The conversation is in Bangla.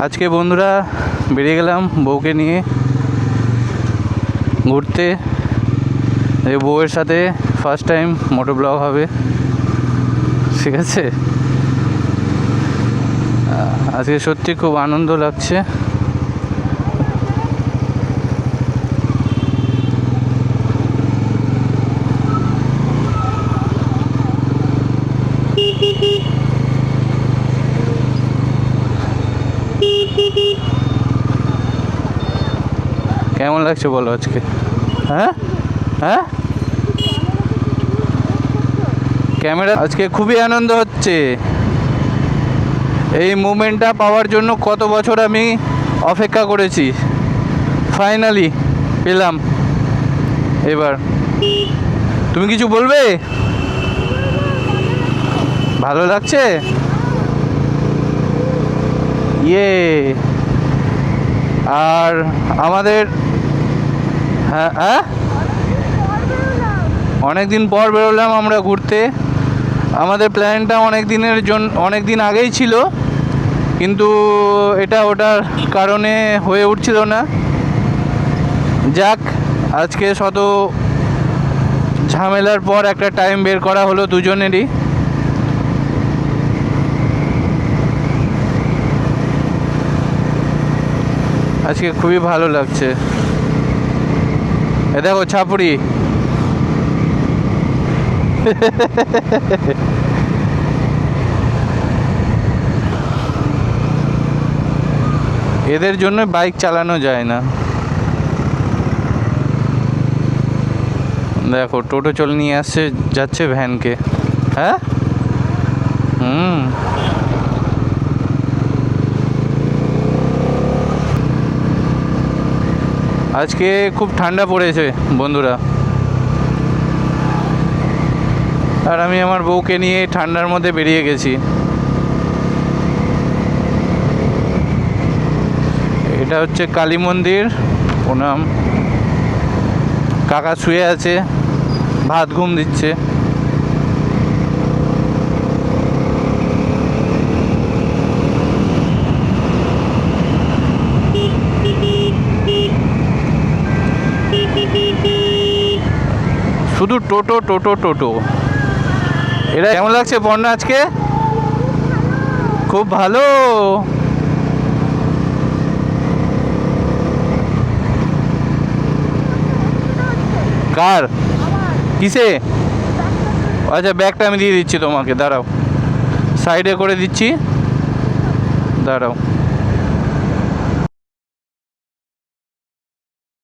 আজকে বন্ধুরা বেরিয়ে গেলাম বউকে নিয়ে ঘুরতে। এই বউয়ের সাথে ফার্স্ট টাইম মোটো ব্লগ হবে, ঠিক আছে। আজকে সত্যি খুব আনন্দ লাগছে। কেমন লাগছে বলো আজকে? হ্যাঁ হ্যাঁ, ক্যামেরা আজকে খুবই আনন্দ হচ্ছে। এই মুভমেন্টটা পাওয়ার জন্য কত বছর আমি অপেক্ষা করেছি, ফাইনালি পেলাম। এবার তুমি কিছু বলবে? ভালো লাগছে? ইয়ে, আর আমাদের হ্যাঁ হ্যাঁ, অনেক দিন পর বেরোলাম আমরা ঘুরতে। আমাদের প্ল্যানটা অনেক দিন আগেই ছিল, কিন্তু এটা ওটার কারণে হয়ে উঠছিল না। যাক, আজকে শত ঝামেলার পর একটা টাইম বের করা হলো দুজনেরই। আজকে খুবই ভালো লাগছে। এ দেখো ছাপুরি, এদের জন্য বাইক চালানো যায় না। দেখো টোটো চলে নিয়ে আসছে, যাচ্ছে ভ্যানকে। হ্যাঁ আজকে খুব ঠান্ডা পড়েছে বন্ধুরা, আর আমি আমার বউকে নিয়ে ঠান্ডার মধ্যে বেরিয়ে গেছি। এটা হচ্ছে কালী মন্দির, প্রণাম। কাকা শুয়ে আছে, ভাত ঘুম দিচ্ছে। শুধু টোটো টোটো টোটো। এটা কেমন লাগছে বন্যা আজকে? খুব ভালো। কার? কিসে? আচ্ছা, ব্যাগটা আমি দিয়ে দিচ্ছি তোমাকে, দাঁড়াও, সাইডে করে দিচ্ছি, দাঁড়াও।